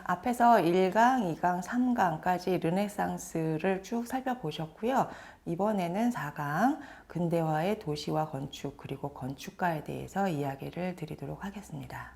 앞에서 1강, 2강, 3강까지 르네상스를 쭉 살펴보셨고요. 이번에는 4강, 근대화의 도시와 건축, 그리고 건축가에 대해서 이야기를 드리도록 하겠습니다.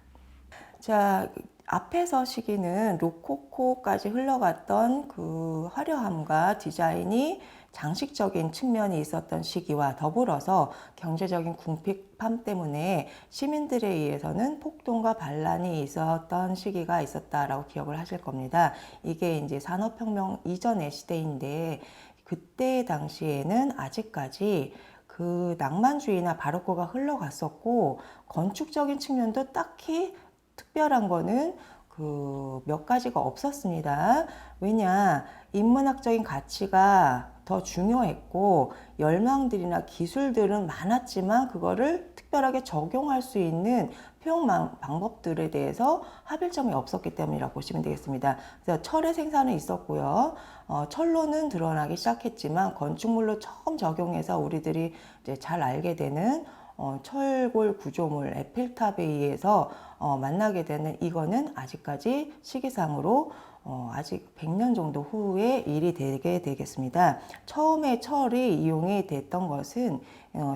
자, 앞에서 시기는 로코코까지 흘러갔던 그 화려함과 디자인이 장식적인 측면이 있었던 시기와 더불어서 경제적인 궁핍함 때문에 시민들에 의해서는 폭동과 반란이 있었던 시기가 있었다라고 기억을 하실 겁니다. 이게 이제 산업혁명 이전의 시대인데 그때 당시에는 아직까지 그 낭만주의나 바로코가 흘러갔었고 건축적인 측면도 딱히 특별한 거는 그 몇 가지가 없었습니다. 왜냐, 인문학적인 가치가 더 중요했고 열망들이나 기술들은 많았지만 그거를 특별하게 적용할 수 있는 표현 방법들에 대해서 합일점이 없었기 때문이라고 보시면 되겠습니다. 그래서 철의 생산은 있었고요. 철로는 드러나기 시작했지만 건축물로 처음 적용해서 우리들이 이제 잘 알게 되는 철골 구조물 에펠탑에 의해서 만나게 되는 이거는 아직까지 시기상으로 아직 100년 정도 후에 일이 되게 되겠습니다. 처음에 철이 이용이 됐던 것은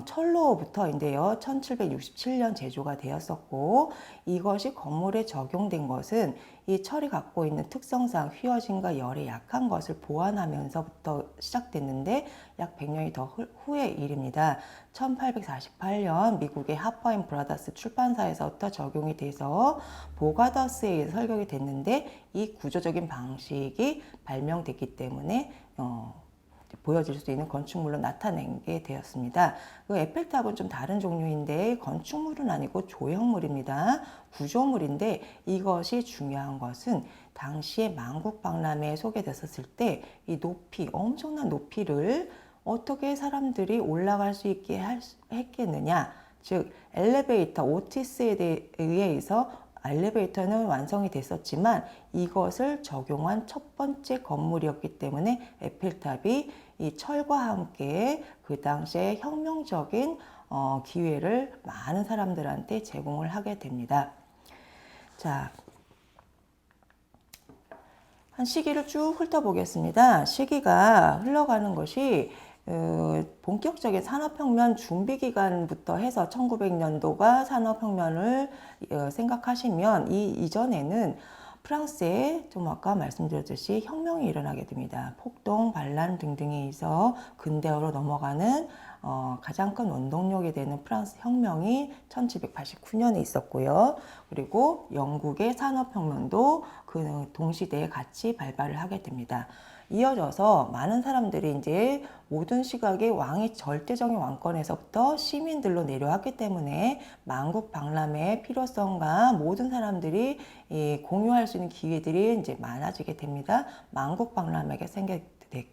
철로부터인데요. 1767년 제조가 되었었고 이것이 건물에 적용된 것은 이 철이 갖고 있는 특성상 휘어짐과 열에 약한 것을 보완하면서부터 시작됐는데 약 100년이 더 후의 일입니다. 1848년 미국의 하퍼 앤 브라더스 출판사에서부터 적용이 돼서 보가더스에 의해서 설명이 됐는데 이 구조적인 방식이 발명됐기 때문에 보여질 수 있는 건축물로 나타내게 되었습니다. 그 에펠탑은 좀 다른 종류인데 건축물은 아니고 조형물입니다. 구조물인데 이것이 중요한 것은 당시에 만국박람회에 소개됐었을 때 이 높이, 엄청난 높이를 어떻게 사람들이 올라갈 수 있게 했겠느냐. 즉 엘리베이터, 오티스에 의해서 엘리베이터는 완성이 됐었지만 이것을 적용한 첫 번째 건물이었기 때문에 에펠탑이 이 철과 함께 그 당시에 혁명적인 기회를 많은 사람들한테 제공을 하게 됩니다. 자, 한 시기를 쭉 훑어보겠습니다. 시기가 흘러가는 것이 본격적인 산업혁명 준비 기간부터 해서 1900년도가 산업혁명을 생각하시면 이 이전에는 프랑스에 좀 아까 말씀드렸듯이 혁명이 일어나게 됩니다. 폭동, 반란 등등에 의해서 근대화로 넘어가는 가장 큰 원동력이 되는 프랑스 혁명이 1789년에 있었고요. 그리고 영국의 산업혁명도 그 동시대에 같이 발발을 하게 됩니다. 이어져서 많은 사람들이 이제 모든 시각이 왕이 절대적인 왕권에서부터 시민들로 내려왔기 때문에 만국 박람회의 필요성과 모든 사람들이 공유할 수 있는 기회들이 이제 많아지게 됩니다. 만국 박람회가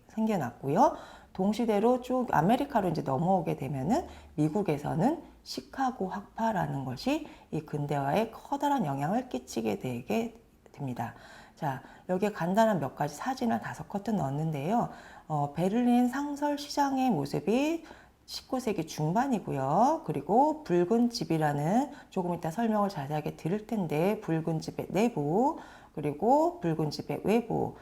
생겨났고요. 동시대로 쭉 아메리카로 이제 넘어오게 되면은 미국에서는 시카고 학파라는 것이 이 근대화에 커다란 영향을 끼치게 되게 됩니다. 자, 여기에 간단한 몇 가지 사진을 5컷 넣었는데요. 베를린 상설 시장의 모습이 19세기 중반이고요. 그리고 붉은 집이라는 조금 이따 설명을 자세하게 드릴 텐데 붉은 집의 내부 그리고 붉은 집의 외부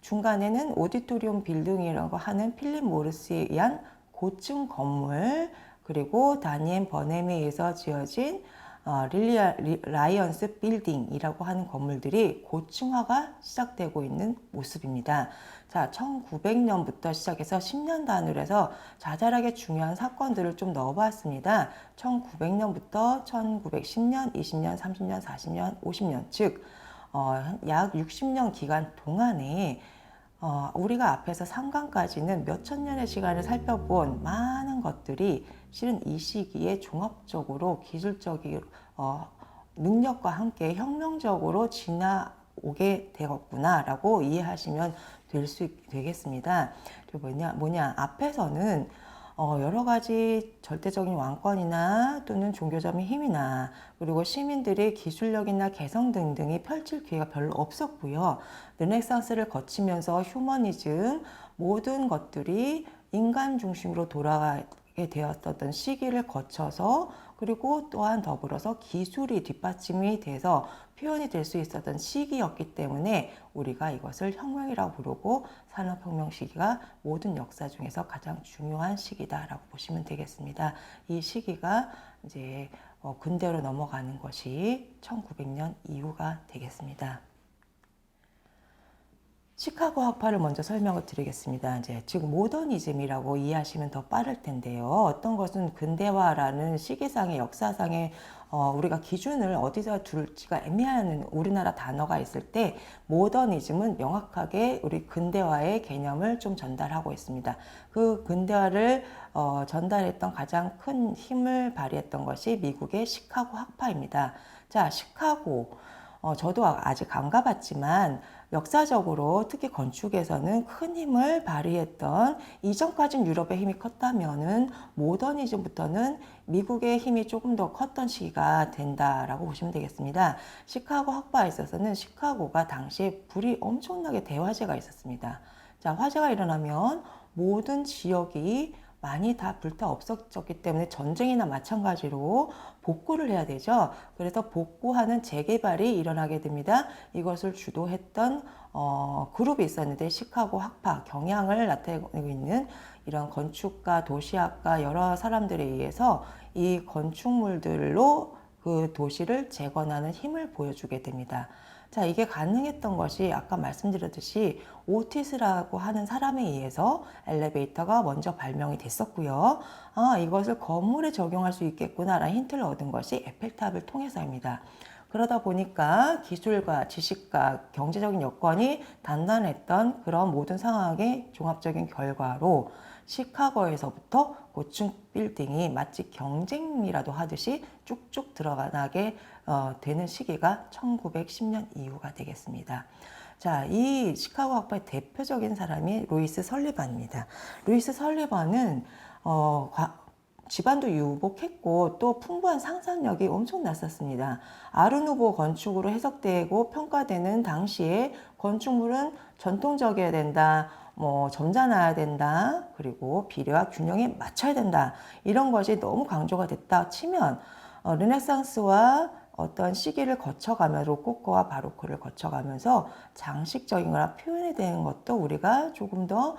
중간에는 오디토리움 빌딩이라고 하는 필립 모리스에 의한 고층 건물 그리고 다니엘 버넴에 의해서 지어진 라이언스 빌딩이라고 하는 건물들이 고층화가 시작되고 있는 모습입니다. 자, 1900년부터 시작해서 10년 단위로 해서 자잘하게 중요한 사건들을 좀 넣어봤습니다. 1900년부터 1910년, 20년, 30년, 40년, 50년, 즉 약 60년 기간 동안에 우리가 앞에서 3강까지는 몇천 년의 시간을 살펴본 많은 것들이 실은 이 시기에 종합적으로 기술적인 능력과 함께 혁명적으로 지나오게 되었구나라고 이해하시면 되겠습니다. 그리고 뭐냐 앞에서는 여러 가지 절대적인 왕권이나 또는 종교적인 힘이나 그리고 시민들의 기술력이나 개성 등등이 펼칠 기회가 별로 없었고요. 르네상스를 거치면서 휴머니즘 모든 것들이 인간 중심으로 돌아가게 되었던 시기를 거쳐서 그리고 또한 더불어서 기술이 뒷받침이 돼서 표현이 될 수 있었던 시기였기 때문에 우리가 이것을 혁명이라고 부르고 산업혁명 시기가 모든 역사 중에서 가장 중요한 시기다라고 보시면 되겠습니다. 이 시기가 이제 근대로 넘어가는 것이 1900년 이후가 되겠습니다. 시카고 학파를 먼저 설명을 드리겠습니다. 이제 즉 모더니즘이라고 이해하시면 더 빠를 텐데요. 어떤 것은 근대화라는 시기상의 역사상의 우리가 기준을 어디서 둘지가 애매한 우리나라 단어가 있을 때 모더니즘은 명확하게 우리 근대화의 개념을 좀 전달하고 있습니다. 그 근대화를 전달했던 가장 큰 힘을 발휘했던 것이 미국의 시카고 학파입니다. 자, 시카고 저도 아직 안 가봤지만 역사적으로 특히 건축에서는 큰 힘을 발휘했던 이전까지는 유럽의 힘이 컸다면은 모더니즘부터는 미국의 힘이 조금 더 컸던 시기가 된다라고 보시면 되겠습니다. 시카고 학파에 있어서는 시카고가 당시에 불이 엄청나게 대화재가 있었습니다. 자, 화재가 일어나면 모든 지역이 많이 다 불타 없어졌기 때문에 전쟁이나 마찬가지로 복구를 해야 되죠. 그래서 복구하는 재개발이 일어나게 됩니다. 이것을 주도했던 그룹이 있었는데 시카고 학파, 경향을 나타내고 있는 이런 건축가, 도시학가 여러 사람들에 의해서 이 건축물들로 그 도시를 재건하는 힘을 보여주게 됩니다. 자, 이게 가능했던 것이 아까 말씀드렸듯이 오티스라고 하는 사람에 의해서 엘리베이터가 먼저 발명이 됐었고요. 아, 이것을 건물에 적용할 수 있겠구나라는 힌트를 얻은 것이 에펠탑을 통해서입니다. 그러다 보니까 기술과 지식과 경제적인 여건이 단단했던 그런 모든 상황의 종합적인 결과로 시카고에서부터 고층 빌딩이 마치 경쟁이라도 하듯이 쭉쭉 들어가게 되는 시기가 1910년 이후가 되겠습니다. 자, 이 시카고 학파의 대표적인 사람이 루이스 설리반입니다. 루이스 설리반은 집안도 유복했고 또 풍부한 상상력이 엄청났었습니다. 아르누보 건축으로 해석되고 평가되는 당시에 건축물은 전통적이어야 된다, 점잖아야 된다, 그리고 비례와 균형에 맞춰야 된다. 이런 것이 너무 강조가 됐다 치면 르네상스와 어떤 시기를 거쳐가며 로코코와 바로코를 거쳐가면서 장식적인 거나 표현이 되는 것도 우리가 조금 더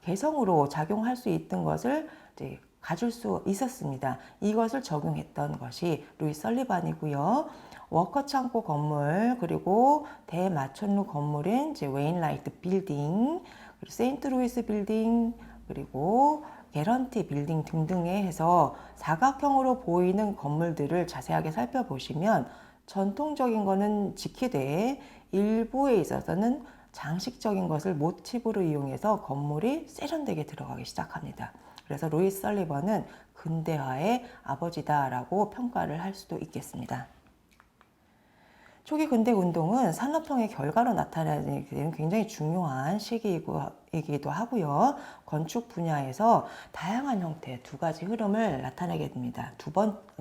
개성으로 작용할 수 있던 것을 이제 가질 수 있었습니다. 이것을 적용했던 것이 루이스 설리반이고요. 워커 창고 건물, 그리고 대마천루 건물인 이제 웨인라이트 빌딩, 그리고 세인트루이스 빌딩, 그리고 개런티 빌딩 등등에 해서 사각형으로 보이는 건물들을 자세하게 살펴보시면 전통적인 거는 지키되 일부에 있어서는 장식적인 것을 모티브로 이용해서 건물이 세련되게 들어가기 시작합니다. 그래서 루이스 설리번은 근대화의 아버지다라고 평가를 할 수도 있겠습니다. 초기 근대 운동은 산업혁의 결과로 나타나는 굉장히 중요한 시기이기도 하고요. 건축 분야에서 다양한 형태의 두 가지 흐름을 나타내게 됩니다.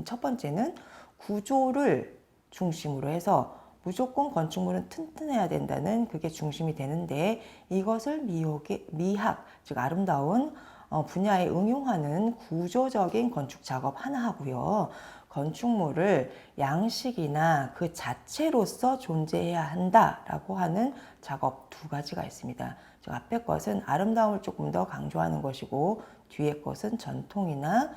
첫 번째는 구조를 중심으로 해서 무조건 건축물은 튼튼해야 된다는 그게 중심이 되는데 이것을 미학, 즉 아름다운 분야에 응용하는 구조적인 건축 작업 하나 하고요. 건축물을 양식이나 그 자체로서 존재해야 한다라고 하는 작업 두 가지가 있습니다. 즉 앞에 것은 아름다움을 조금 더 강조하는 것이고 뒤에 것은 전통이나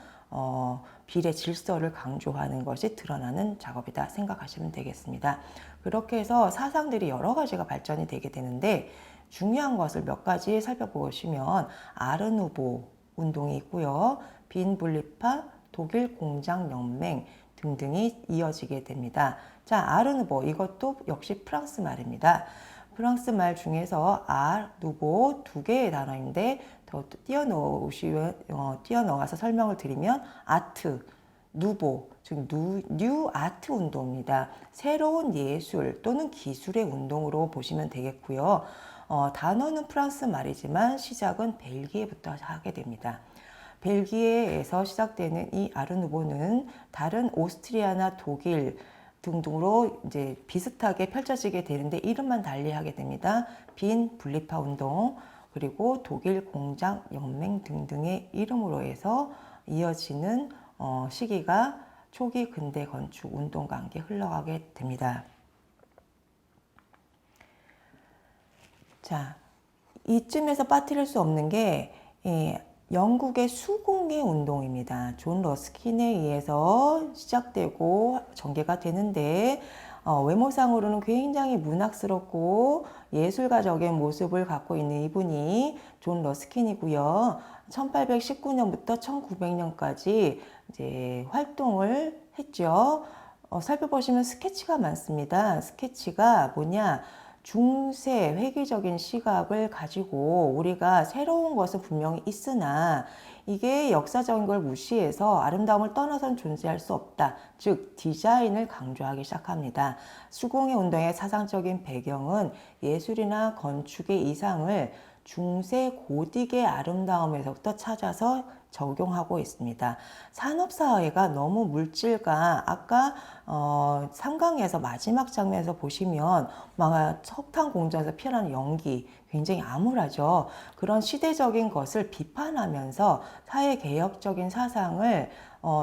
비례 질서를 강조하는 것이 드러나는 작업이다 생각하시면 되겠습니다. 그렇게 해서 사상들이 여러 가지가 발전이 되게 되는데 중요한 것을 몇 가지 살펴보시면 아르누보 운동이 있고요. 빈 분리파, 독일 공장 연맹 등등이 이어지게 됩니다. 자, 아르누보 이것도 역시 프랑스 말입니다. 프랑스 말 중에서 아르누보 두 개의 단어인데 더 띄어넣어서 설명을 드리면 아트, 누보, 즉 뉴 아트 운동입니다. 새로운 예술 또는 기술의 운동으로 보시면 되겠고요. 단어는 프랑스 말이지만 시작은 벨기에부터 하게 됩니다. 벨기에에서 시작되는 이 아르누보는 다른 오스트리아나 독일 등등으로 이제 비슷하게 펼쳐지게 되는데 이름만 달리 하게 됩니다. 빈 분리파 운동, 그리고 독일 공장 연맹 등등의 이름으로 해서 이어지는 시기가 초기 근대 건축 운동과 함께 흘러가게 됩니다. 자, 이쯤에서 빠뜨릴 수 없는 게 영국의 수공예 운동입니다. 존 러스킨에 의해서 시작되고 전개가 되는데 외모상으로는 굉장히 문학스럽고 예술가적인 모습을 갖고 있는 이분이 존 러스킨이고요. 1819년부터 1900년까지 이제 활동을 했죠. 살펴보시면 스케치가 많습니다. 스케치가 뭐냐? 중세 회귀적인 시각을 가지고 우리가 새로운 것은 분명히 있으나 이게 역사적인 걸 무시해서 아름다움을 떠나선 존재할 수 없다. 즉 디자인을 강조하기 시작합니다. 수공예 운동의 사상적인 배경은 예술이나 건축의 이상을 중세 고딕의 아름다움에서부터 찾아서 적용하고 있습니다. 산업사회가 너무 물질과 아까 상강에서 마지막 장면에서 보시면 막 석탄 공장에서 피어나는 연기 굉장히 암울하죠. 그런 시대적인 것을 비판하면서 사회개혁적인 사상을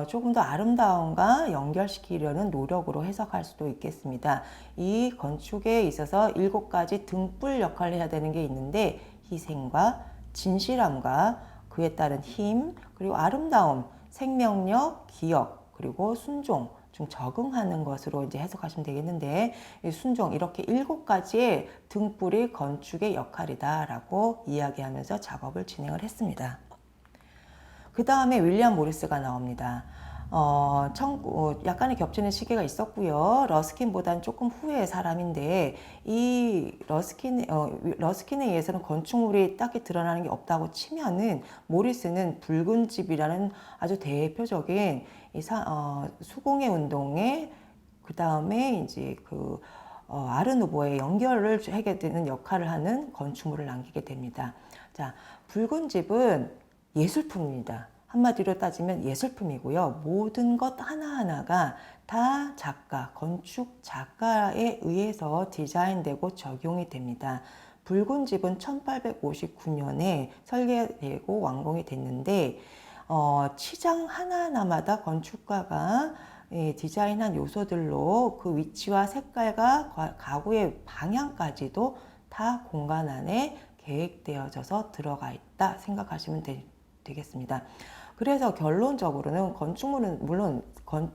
조금 더 아름다움과 연결시키려는 노력으로 해석할 수도 있겠습니다. 이 건축에 있어서 7가지 등불 역할을 해야 되는 게 있는데 희생과 진실함과 그에 따른 힘, 그리고 아름다움, 생명력, 기억, 그리고 순종, 좀 적응하는 것으로 이제 해석하시면 되겠는데, 이 순종, 이렇게 7가지의 등불이 건축의 역할이다라고 이야기하면서 작업을 진행을 했습니다. 그 다음에 윌리엄 모리스가 나옵니다. 약간의 겹치는 시기가 있었고요. 러스킨보다는 조금 후의 사람인데 이 러스킨에 의해서는 건축물이 딱히 드러나는 게 없다고 치면은 모리스는 붉은 집이라는 아주 대표적인 수공예 운동의 그 다음에 이제 아르누보의 연결을 하게 되는 역할을 하는 건축물을 남기게 됩니다. 자, 붉은 집은 예술품입니다. 한마디로 따지면 예술품이고요. 모든 것 하나하나가 다 작가, 건축 작가에 의해서 디자인되고 적용이 됩니다. 붉은 집은 1859년에 설계되고 완공이 됐는데 치장 하나하나마다 건축가가 디자인한 요소들로 그 위치와 색깔과 가구의 방향까지도 다 공간 안에 계획되어져서 들어가 있다 생각하시면 되겠습니다. 그래서 결론적으로는 건축물은 물론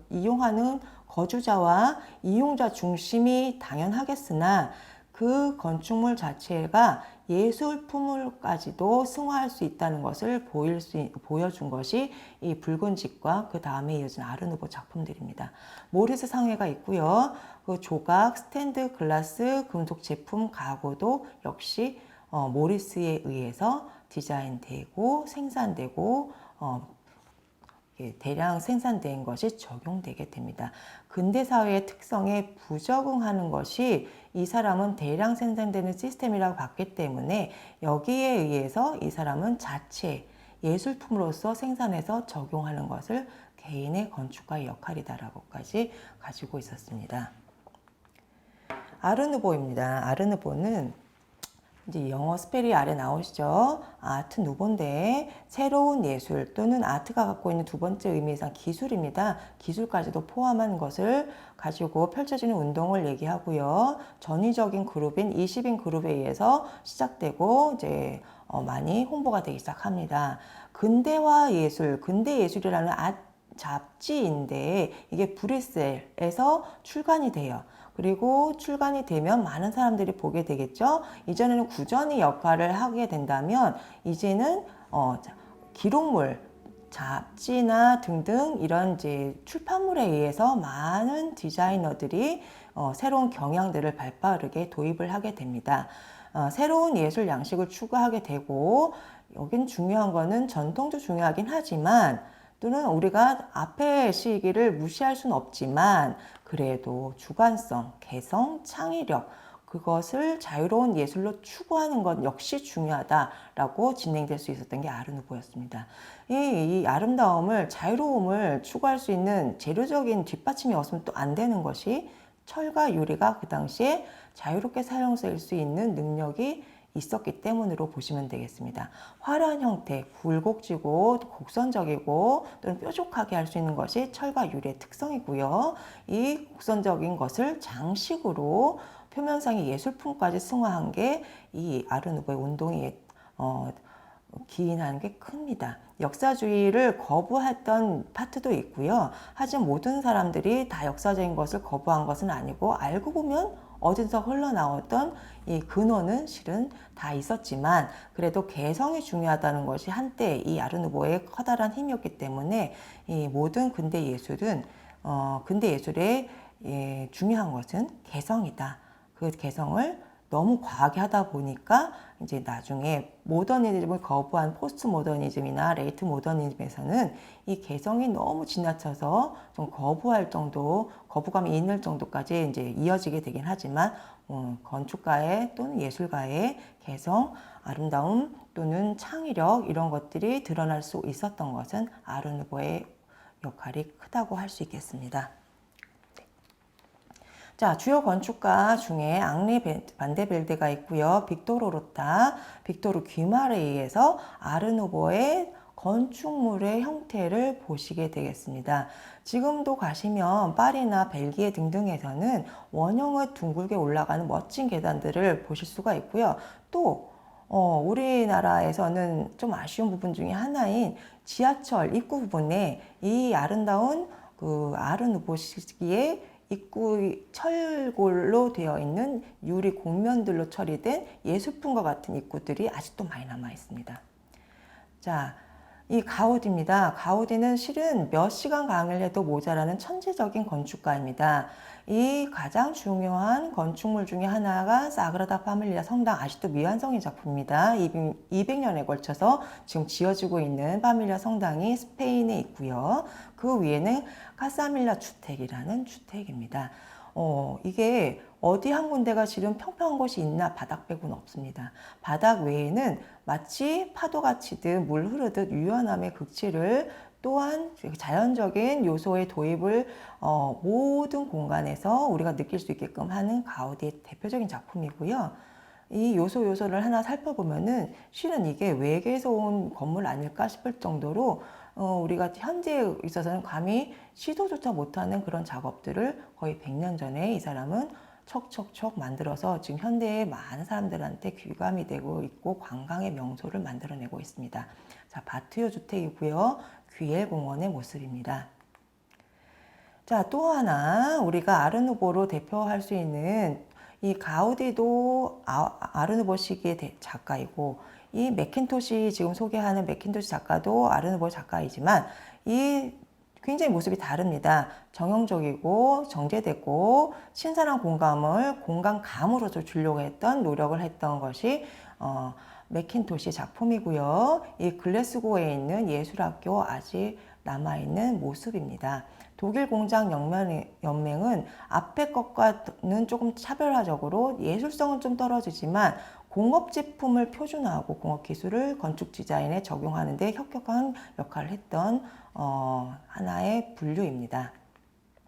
이용하는 거주자와 이용자 중심이 당연하겠으나 그 건축물 자체가 예술품을까지도 승화할 수 있다는 것을 보여준 것이 이 붉은 집과 그 다음에 이어진 아르누보 작품들입니다. 모리스 상회가 있고요. 그 조각, 스탠드, 글라스, 금속 제품, 가구도 역시 모리스에 의해서 디자인되고 생산되고 대량 생산된 것이 적용되게 됩니다. 근대 사회의 특성에 부적응하는 것이 이 사람은 대량 생산되는 시스템이라고 봤기 때문에 여기에 의해서 이 사람은 자체 예술품으로서 생산해서 적용하는 것을 개인의 건축가의 역할이다라고까지 가지고 있었습니다. 아르누보입니다. 아르누보는 이제 영어 스펠이 아래 나오시죠. 아트 누보인데 새로운 예술 또는 아트가 갖고 있는 두 번째 의미상 기술입니다. 기술까지도 포함한 것을 가지고 펼쳐지는 운동을 얘기하고요. 전위적인 그룹인 20인 그룹에 의해서 시작되고 이제 많이 홍보가 되기 시작합니다. 근대화 예술, 근대 예술이라는 잡지인데 이게 브뤼셀에서 출간이 돼요. 그리고 출간이 되면 많은 사람들이 보게 되겠죠. 이전에는 구전의 역할을 하게 된다면 이제는 기록물, 잡지나 등등 이런 이제 출판물에 의해서 많은 디자이너들이 새로운 경향들을 발빠르게 도입을 하게 됩니다. 새로운 예술 양식을 추구하게 되고 여긴 중요한 거는 전통도 중요하긴 하지만 또는 우리가 앞의 시기를 무시할 수는 없지만 그래도 주관성, 개성, 창의력 그것을 자유로운 예술로 추구하는 것 역시 중요하다라고 진행될 수 있었던 게 아르누보였습니다. 이 아름다움을 자유로움을 추구할 수 있는 재료적인 뒷받침이 없으면 또 안 되는 것이 철과 유리가 그 당시에 자유롭게 사용될 수 있는 능력이 있었기 때문으로 보시면 되겠습니다. 화려한 형태, 굴곡지고 곡선적이고 또는 뾰족하게 할 수 있는 것이 철과 유리의 특성이고요. 이 곡선적인 것을 장식으로 표면상의 예술품까지 승화한 게 이 아르누보의 운동이 기인하는 게 큽니다. 역사주의를 거부했던 파트도 있고요. 하지만 모든 사람들이 다 역사적인 것을 거부한 것은 아니고 알고 보면 어디서 흘러나왔던 이 근원은 실은 다 있었지만 그래도 개성이 중요하다는 것이 한때 이 아르누보의 커다란 힘이었기 때문에 이 모든 근대 예술은 근대 예술의 중요한 것은 개성이다. 그 개성을 너무 과하게 하다 보니까 이제 나중에 모더니즘을 거부한 포스트 모더니즘이나 레이트 모더니즘에서는 이 개성이 너무 지나쳐서 좀 거부할 정도, 거부감이 있는 정도까지 이제 이어지게 되긴 하지만 건축가의 또는 예술가의 개성, 아름다움 또는 창의력 이런 것들이 드러날 수 있었던 것은 아르누보의 역할이 크다고 할 수 있겠습니다. 자, 주요 건축가 중에 앙리 반데벨데가 있고요. 빅토르 로타, 빅토르 귀마르에 의해서 아르누보의 건축물의 형태를 보시게 되겠습니다. 지금도 가시면 파리나 벨기에 등등에서는 원형의 둥글게 올라가는 멋진 계단들을 보실 수가 있고요. 또 우리나라에서는 좀 아쉬운 부분 중에 하나인 지하철 입구 부분에 이 아름다운 그 아르누보 시기의 입구 철골로 되어 있는 유리 곡면들로 처리된 예술품과 같은 입구들이 아직도 많이 남아 있습니다. 자, 이 가우디입니다. 가우디는 실은 몇 시간 강의를 해도 모자라는 천재적인 건축가입니다. 이 가장 중요한 건축물 중에 하나가 사그라다 파밀리아 성당, 아직도 미완성인 작품입니다. 200년에 걸쳐서 지금 지어지고 있는 파밀리아 성당이 스페인에 있고요. 그 위에는 카사밀라 주택이라는 주택입니다. 이게 어디 한 군데가 지금 평평한 곳이 있나 바닥 빼고는 없습니다. 바닥 외에는 마치 파도가 치듯 물 흐르듯 유연함의 극치를 또한 자연적인 요소의 도입을 모든 공간에서 우리가 느낄 수 있게끔 하는 가우디의 대표적인 작품이고요. 이 요소를 하나 살펴보면은 실은 이게 외계에서 온 건물 아닐까 싶을 정도로 우리가 현재에 있어서는 감히 시도조차 못하는 그런 작업들을 거의 100년 전에 이 사람은 척척척 만들어서 지금 현대의 많은 사람들한테 귀감이 되고 있고 관광의 명소를 만들어내고 있습니다. 자, 바트요 주택이고요. 귀엘 공원의 모습입니다. 자, 또 하나 우리가 아르누보로 대표할 수 있는 이 가우디도 아르누보 시기의 작가이고 이 맥킨토시 지금 소개하는 맥킨토시 작가도 아르누보 작가이지만 이 굉장히 모습이 다릅니다. 정형적이고 정제되고 신선한 공간감으로 주려고 했던 노력을 했던 것이 맥킨토시 작품이고요. 이 글래스고에 있는 예술학교 아직 남아있는 모습입니다. 독일 공장 연맹은 앞에 것과는 조금 차별화적으로 예술성은 좀 떨어지지만 공업 제품을 표준화하고 공업 기술을 건축 디자인에 적용하는 데 혁혁한 역할을 했던 하나의 분류입니다.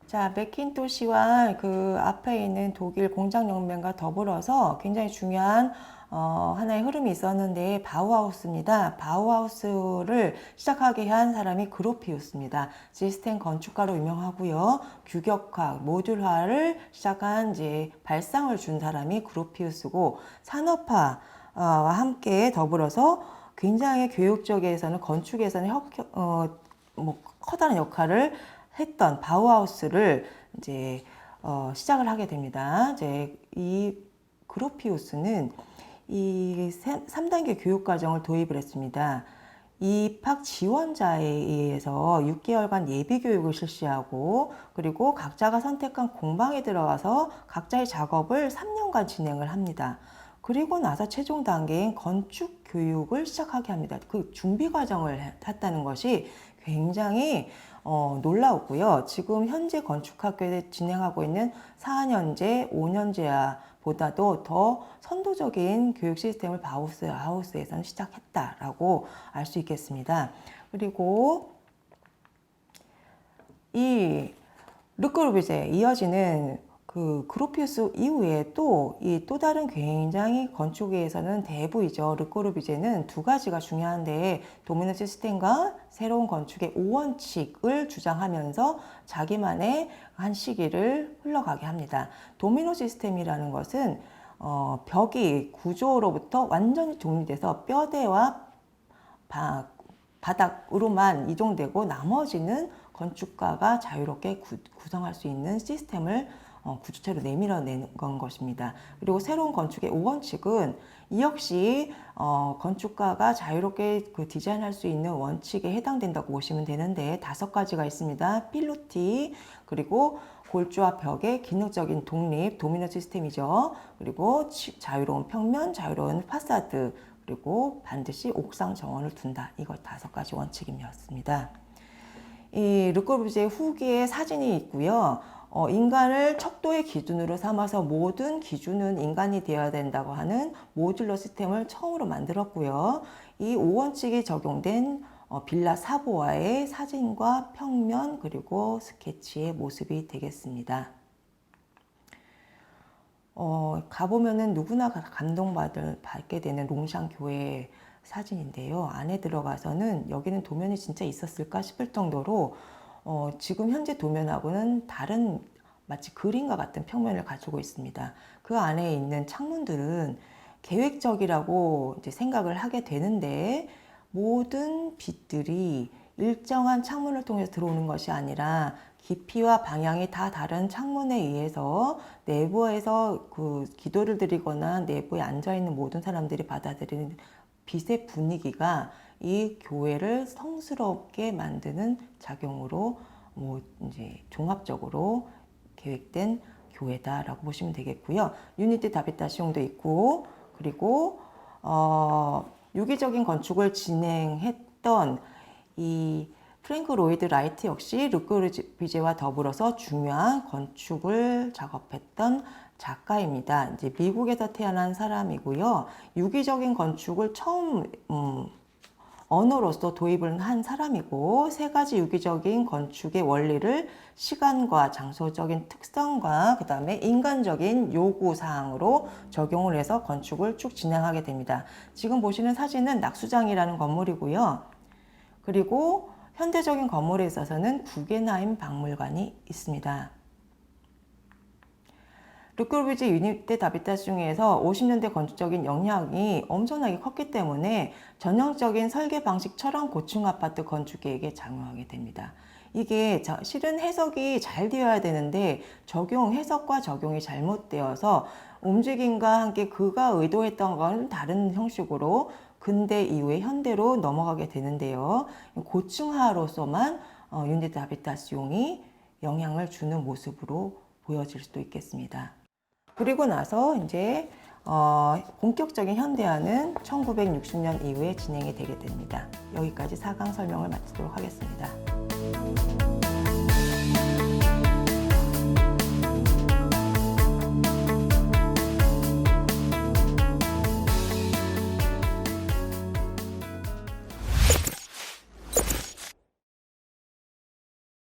자, 맥킨토시와 그 앞에 있는 독일 공장연맹과 더불어서 굉장히 중요한 하나의 흐름이 있었는데 바우하우스입니다. 바우하우스를 시작하게 한 사람이 그로피우스입니다. 시스템 건축가로 유명하고요. 규격화, 모듈화를 시작한 이제 발상을 준 사람이 그로피우스고 산업화와 함께 더불어서 굉장히 교육적에서는 건축에서는 커다란 역할을 했던 바우하우스를 이제 시작을 하게 됩니다. 이제 이 그로피우스는 이 3단계 교육 과정을 도입을 했습니다. 입학 지원자에 의해서 6개월간 예비 교육을 실시하고 그리고 각자가 선택한 공방에 들어가서 각자의 작업을 3년간 진행을 합니다. 그리고 나서 최종 단계인 건축 교육을 시작하게 합니다. 그 준비 과정을 했다는 것이 굉장히 놀라웠고요. 지금 현재 건축학교에 진행하고 있는 4년제, 5년제보다도 더 선도적인 교육 시스템을 바우하우스에서는 시작했다라고 알 수 있겠습니다. 그리고 이 르꼬르비제 이어지는 그 그로피우스 이후에 또 다른 굉장히 건축에서는 대부이죠. 르꼬르비제는 두 가지가 중요한데 도미노 시스템과 새로운 건축의 5원칙을 주장하면서 자기만의 한 시기를 흘러가게 합니다. 도미노 시스템이라는 것은 벽이 구조로부터 완전히 독립돼서 뼈대와 바닥으로만 이동되고 나머지는 건축가가 자유롭게 구성할 수 있는 시스템을 구조체로 내밀어낸 것입니다. 그리고 새로운 건축의 5원칙은 이 역시 건축가가 자유롭게 디자인할 수 있는 원칙에 해당된다고 보시면 되는데 5가지가 있습니다. 필로티, 그리고 골조와 벽의 기능적인 독립, 도미노 시스템이죠. 그리고 자유로운 평면, 자유로운 파사드, 그리고 반드시 옥상 정원을 둔다. 이거 5가지 원칙이었습니다. 이 르꼬르비제 후기에 사진이 있고요. 인간을 척도의 기준으로 삼아서 모든 기준은 인간이 되어야 된다고 하는 모듈러 시스템을 처음으로 만들었고요. 이 5원칙이 적용된 빌라 사보아의 사진과 평면 그리고 스케치의 모습이 되겠습니다. 가보면은 누구나 감동받게 되는 롱샹 교회 사진인데요. 안에 들어가서는 여기는 도면이 진짜 있었을까 싶을 정도로 지금 현재 도면하고는 다른 마치 그림과 같은 평면을 가지고 있습니다. 그 안에 있는 창문들은 계획적이라고 이제 생각을 하게 되는데 모든 빛들이 일정한 창문을 통해서 들어오는 것이 아니라 깊이와 방향이 다 다른 창문에 의해서 내부에서 그 기도를 드리거나 내부에 앉아 있는 모든 사람들이 받아들이는 빛의 분위기가 이 교회를 성스럽게 만드는 작용으로 이제 종합적으로 계획된 교회다라고 보시면 되겠고요. 유니티 다비타시옹도 있고, 그리고 유기적인 건축을 진행했던 이 프랭크 로이드 라이트 역시 르꼬르비제와 더불어서 중요한 건축을 작업했던 작가입니다. 이제 미국에서 태어난 사람이고요. 유기적인 건축을 처음 언어로서 도입을 한 사람이고 3가지 유기적인 건축의 원리를 시간과 장소적인 특성과 그 다음에 인간적인 요구사항으로 적용을 해서 건축을 쭉 진행하게 됩니다. 지금 보시는 사진은 낙수장이라는 건물이고요. 그리고 현대적인 건물에 있어서는 구겐하임 박물관이 있습니다. 르꼬르비제 유니테 다비타시옹에서 50년대 건축적인 영향이 엄청나게 컸기 때문에 전형적인 설계 방식처럼 고층 아파트 건축 계획에 작용하게 됩니다. 이게 실은 해석이 잘 되어야 되는데 해석과 적용이 잘못되어서 움직임과 함께 그가 의도했던 건 다른 형식으로 근대 이후에 현대로 넘어가게 되는데요. 고층화로서만 유니테 다비타시옹이 영향을 주는 모습으로 보여질 수도 있겠습니다. 그리고 나서 이제 본격적인 현대화는 1960년 이후에 진행이 되게 됩니다. 여기까지 4강 설명을 마치도록 하겠습니다.